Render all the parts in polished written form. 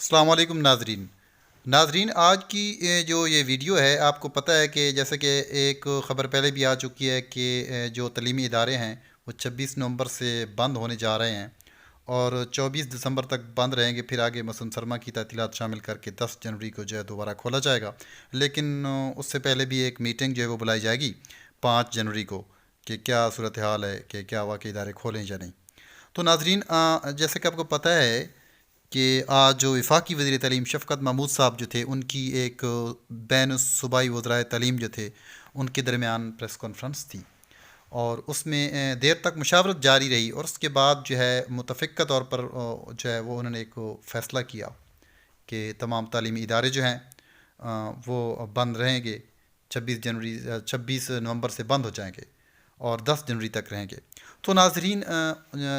السلام علیکم ناظرین آج کی جو یہ ویڈیو ہے آپ کو پتہ ہے کہ جیسے کہ ایک خبر پہلے بھی آ چکی ہے کہ جو تعلیمی ادارے ہیں وہ 26 نومبر سے بند ہونے جا رہے ہیں اور 24 دسمبر تک بند رہیں گے، پھر آگے مثلا سرما کی تعطیلات شامل کر کے 10 جنوری کو جو ہے دوبارہ کھولا جائے گا۔ لیکن اس سے پہلے بھی ایک میٹنگ جو ہے وہ بلائی جائے گی 5 جنوری کو کہ کیا صورتحال ہے، کہ کیا واقعی ادارے کھولیں یا نہیں۔ تو ناظرین جیسے کہ آپ کو پتہ ہے کہ آج جو وفاقی وزیر تعلیم شفقت محمود صاحب جو تھے، ان کی ایک بین الصوبائی وزرائے تعلیم جو تھے ان کے درمیان پریس کانفرنس تھی اور اس میں دیر تک مشاورت جاری رہی، اور اس کے بعد جو ہے متفقہ طور پر جو ہے وہ انہوں نے ایک فیصلہ کیا کہ تمام تعلیمی ادارے جو ہیں وہ بند رہیں گے، 26 نومبر سے بند ہو جائیں گے اور 10 جنوری تک رہیں گے۔ تو ناظرین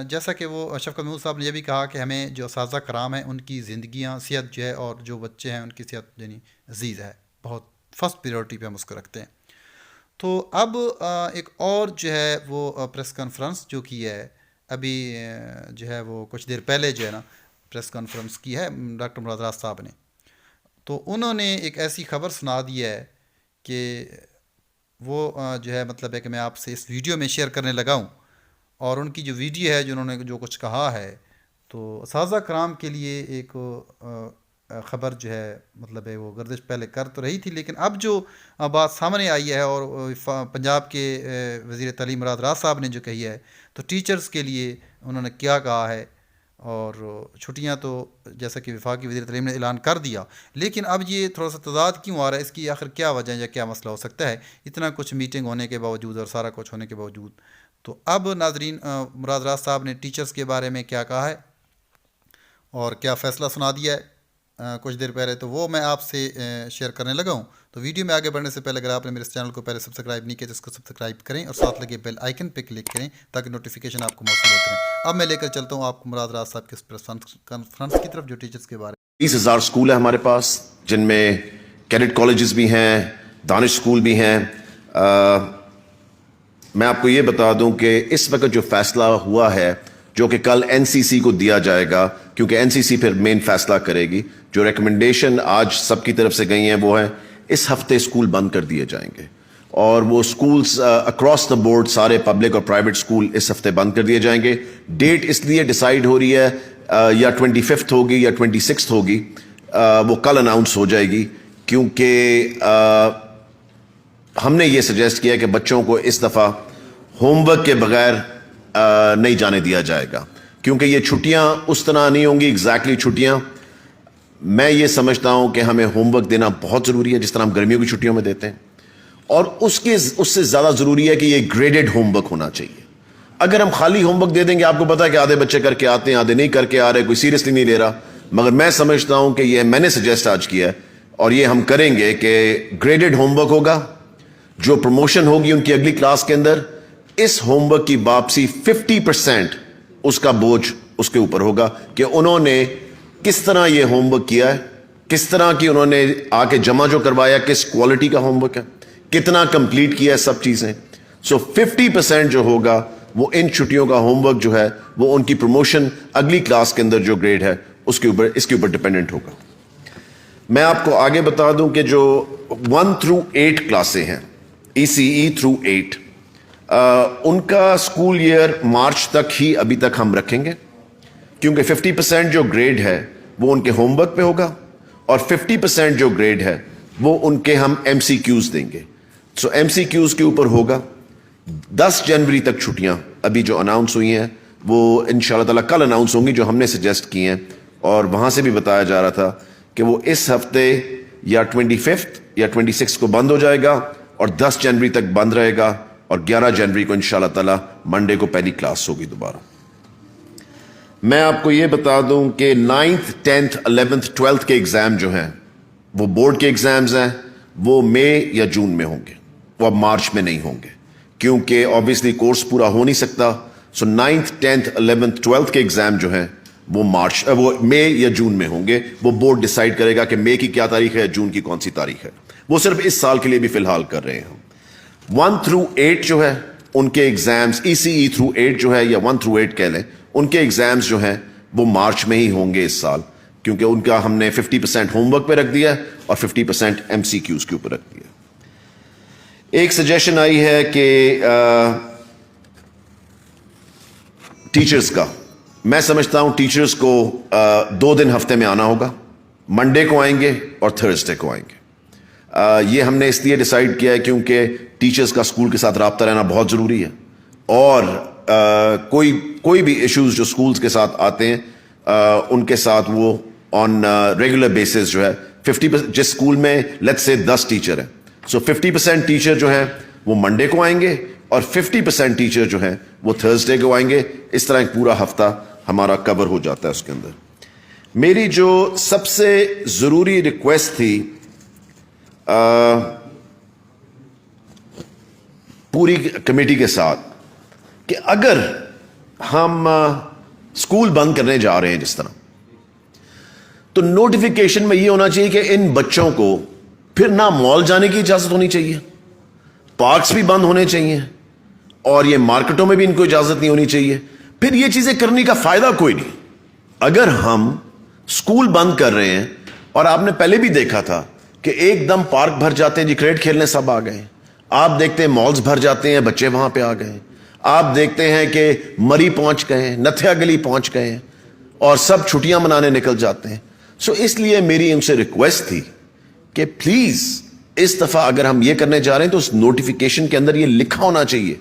جیسا کہ وہ شفقت محمود صاحب نے یہ بھی کہا کہ ہمیں جو اساتذہ کرام ہیں ان کی زندگیاں، صحت جو ہے، اور جو بچے ہیں ان کی صحت یعنی عزیز ہے، بہت فرسٹ پریورٹی پہ ہم اس کو رکھتے ہیں۔ تو اب ایک اور جو ہے وہ پریس کانفرنس جو کی ہے ابھی جو ہے وہ کچھ دیر پہلے جو ہے نا پریس کانفرنس کی ہے ڈاکٹر مراد راز صاحب نے، تو انہوں نے ایک ایسی خبر سنا دی ہے کہ وہ جو ہے مطلب ہے کہ میں آپ سے اس ویڈیو میں شیئر کرنے لگا ہوں، اور ان کی جو ویڈیو ہے جو انہوں نے جو کچھ کہا ہے تو اساتذہ کرام کے لیے ایک خبر جو ہے مطلب ہے وہ گردش پہلے کر تو رہی تھی، لیکن اب جو بات سامنے آئی ہے اور پنجاب کے وزیر تعلیم مراد راز صاحب نے جو کہی ہے، تو ٹیچرز کے لیے انہوں نے کیا کہا ہے، اور چھٹیاں تو جیسا کہ وفاقی وزیر تعلیم نے اعلان کر دیا، لیکن اب یہ تھوڑا سا تضاد کیوں آ رہا ہے، اس کی آخر کیا وجہ ہے یا کیا مسئلہ ہو سکتا ہے اتنا کچھ میٹنگ ہونے کے باوجود اور سارا کچھ ہونے کے باوجود۔ تو اب ناظرین مراد راز صاحب نے ٹیچرز کے بارے میں کیا کہا ہے اور کیا فیصلہ سنا دیا ہے کچھ دیر پہلے، تو وہ میں آپ سے شیئر کرنے لگا ہوں۔ تو ویڈیو میں آگے بڑھنے سے پہلے اگر آپ نے میرے اس چینل کو پہلے سبسکرائب نہیں کیا تو اس کو سبسکرائب کریں اور ساتھ لگے بیل آئیکن پہ کلک کریں تاکہ نوٹیفیکیشن آپ کو موصول ہوتے رہیں۔ اب میں لے کر چلتا ہوں آپ کو مراد راز صاحب کے اس پریس کانفرنس کی طرف جو ٹیچرز کے بارے میں۔ 20,000 اسکول ہیں ہمارے پاس، جن میں کیڈٹ کالجز بھی ہیں، دانش اسکول بھی ہیں۔ میں آپ کو یہ بتا دوں کہ اس وقت جو فیصلہ ہوا ہے، جو کہ کل این سی سی کو دیا جائے گا، کیونکہ این سی سی پھر مین فیصلہ کرے گی، جو ریکمنڈیشن آج سب کی طرف سے گئی ہیں وہ ہے اس ہفتے اسکول بند کر دیے جائیں گے، اور وہ اسکولز اکراس دا بورڈ سارے پبلک اور پرائیویٹ اسکول اس ہفتے بند کر دیے جائیں گے۔ ڈیٹ اس لیے ڈیسائیڈ ہو رہی ہے یا 25 ہوگی یا 26 ہوگی، وہ کل اناؤنس ہو جائے گی، کیونکہ ہم نے یہ سجیسٹ کیا کہ بچوں کو اس دفعہ ہوم ورک کے بغیر نہیں جانے دیا جائے گا، کیونکہ یہ چھٹیاں اس طرح نہیں ہوں گی ایگزیکٹلی چھٹیاں۔ میں یہ سمجھتا ہوں کہ ہمیں ہوم ورک دینا بہت ضروری ہے، جس طرح ہم گرمیوں کی چھٹیوں میں دیتے ہیں، اور اس سے زیادہ ضروری ہے کہ یہ گریڈڈ ہوم ورک ہونا چاہیے۔ اگر ہم خالی ہوم ورک دے دیں گے، آپ کو پتا ہے کہ آدھے بچے کر کے آتے ہیں، آدھے نہیں کر کے آ رہے، کوئی سیریسلی نہیں لے رہا، مگر میں سمجھتا ہوں کہ یہ میں نے سجیسٹ آج کیا ہے اور یہ ہم کریں گے کہ گریڈڈ ہوم ورک ہوگا۔ جو پروموشن ہوگی ان کی اگلی کلاس کے اندر، اس ہوم ورک کی واپسی 50% اس کا بوجھ اس کے اوپر ہوگا کہ انہوں نے کس طرح یہ ہوم ورک کیا ہے، کس طرح کی انہوں نے آ کے جمع جو کروایا، کس کوالٹی کا ہوم ورک ہے، کتنا کمپلیٹ کیا ہے، سب چیزیں۔ سو 50% جو ہوگا وہ ان چھٹیوں کا ہوم ورک جو ہے وہ ان کی پروموشن اگلی کلاس کے اندر جو گریڈ ہے اس کے اوپر ڈپینڈنٹ ہوگا۔ میں آپ کو آگے بتا دوں کہ جو 1 through 8 کلاسیں ہیں، ECE through 8، ان کا اسکول ایئر مارچ تک ہی ابھی تک ہم رکھیں گے، کیونکہ 50% جو گریڈ ہے وہ ان کے ہوم ورک پہ ہوگا، اور 50% جو گریڈ ہے وہ ان کے ہم ایم سی کیوز دیں گے۔ سو ایم سی کیوز کے اوپر ہوگا۔ 10 جنوری تک چھٹیاں ابھی جو اناؤنس ہوئی ہیں وہ انشاءاللہ تعالیٰ کل اناؤنس ہوں گی، جو ہم نے سجیسٹ کی ہیں، اور وہاں سے بھی بتایا جا رہا تھا کہ وہ اس ہفتے یا 25 یا 26 کو بند ہو جائے گا اور 10 جنوری تک بند رہے گا، اور 11 جنوری کو انشاءاللہ تعالیٰ منڈے کو پہلی کلاس ہوگی دوبارہ۔ میں آپ کو یہ بتا دوں کہ 9th 10th 11th 12th کے ایگزام جو ہیں وہ بورڈ کے ایگزامز ہیں، وہ مئی یا جون میں ہوں گے، وہ اب مارچ میں نہیں ہوں گے، کیونکہ آبویسلی کورس پورا ہو نہیں سکتا۔ سو 9th 10th 11th 12th کے ایگزام جو ہیں وہ مئی یا جون میں ہوں گے۔ وہ بورڈ ڈیسائیڈ کرے گا کہ مئی کی کیا تاریخ ہے، جون کی کون سی تاریخ ہے، وہ صرف اس سال کے لیے بھی فی الحال کر رہے ہیں۔ 1 through 8 جو ہے ان کے ایگزامز، ECE through 8 جو ہے یا 1 through 8 کہہ لیں، ان کے ایگزامز جو ہیں وہ مارچ میں ہی ہوں گے اس سال، کیونکہ ان کا ہم نے 50% ہوم ورک پہ رکھ دیا ہے اور 50% MCQs کے اوپر رکھ دیا. ایک سجیشن آئی ہے کہ ٹیچرز کا، میں سمجھتا ہوں ٹیچرز کو 2 دن ہفتے میں آنا ہوگا، منڈے کو آئیں گے اور تھرسڈے کو آئیں گے. یہ ہم نے اس لیے ڈیسائیڈ کیا ہے کیونکہ ٹیچرز کا اسکول کے ساتھ رابطہ رہنا بہت ضروری ہے، اور کوئی بھی ایشوز جو اسکولز کے ساتھ آتے ہیں ان کے ساتھ وہ آن ریگولر بیسس جو ہے 50%، جس اسکول میں لیٹس سے 10 ٹیچر ہیں، سو 50% ٹیچر جو ہیں وہ منڈے کو آئیں گے اور 50% ٹیچر جو ہیں وہ تھرسڈے کو آئیں گے. اس طرح ایک پورا ہفتہ ہمارا کور ہو جاتا ہے اس کے اندر. میری جو سب سے ضروری ریکویسٹ تھی پوری کمیٹی کے ساتھ کہ اگر ہم اسکول بند کرنے جا رہے ہیں جس طرح، تو نوٹیفیکیشن میں یہ ہونا چاہیے کہ ان بچوں کو پھر نہ مال جانے کی اجازت ہونی چاہیے، پارکس بھی بند ہونے چاہیے، اور یہ مارکیٹوں میں بھی ان کو اجازت نہیں ہونی چاہیے. پھر یہ چیزیں کرنے کا فائدہ کوئی نہیں. اگر ہم اسکول بند کر رہے ہیں، اور آپ نے پہلے بھی دیکھا تھا کہ ایک دم پارک بھر جاتے ہیں، جی کرکٹ کھیلنے سب آ گئے، آپ دیکھتے ہیں مالز بھر جاتے ہیں، بچے وہاں پہ آ گئے، آپ دیکھتے ہیں کہ مری پہنچ گئے، نتھیا گلی پہنچ گئے، اور سب چھٹیاں منانے نکل جاتے ہیں. سو اس لیے میری ان سے ریکویسٹ تھی کہ پلیز اس دفعہ اگر ہم یہ کرنے جا رہے ہیں تو اس نوٹیفیکیشن کے اندر یہ لکھا ہونا چاہیے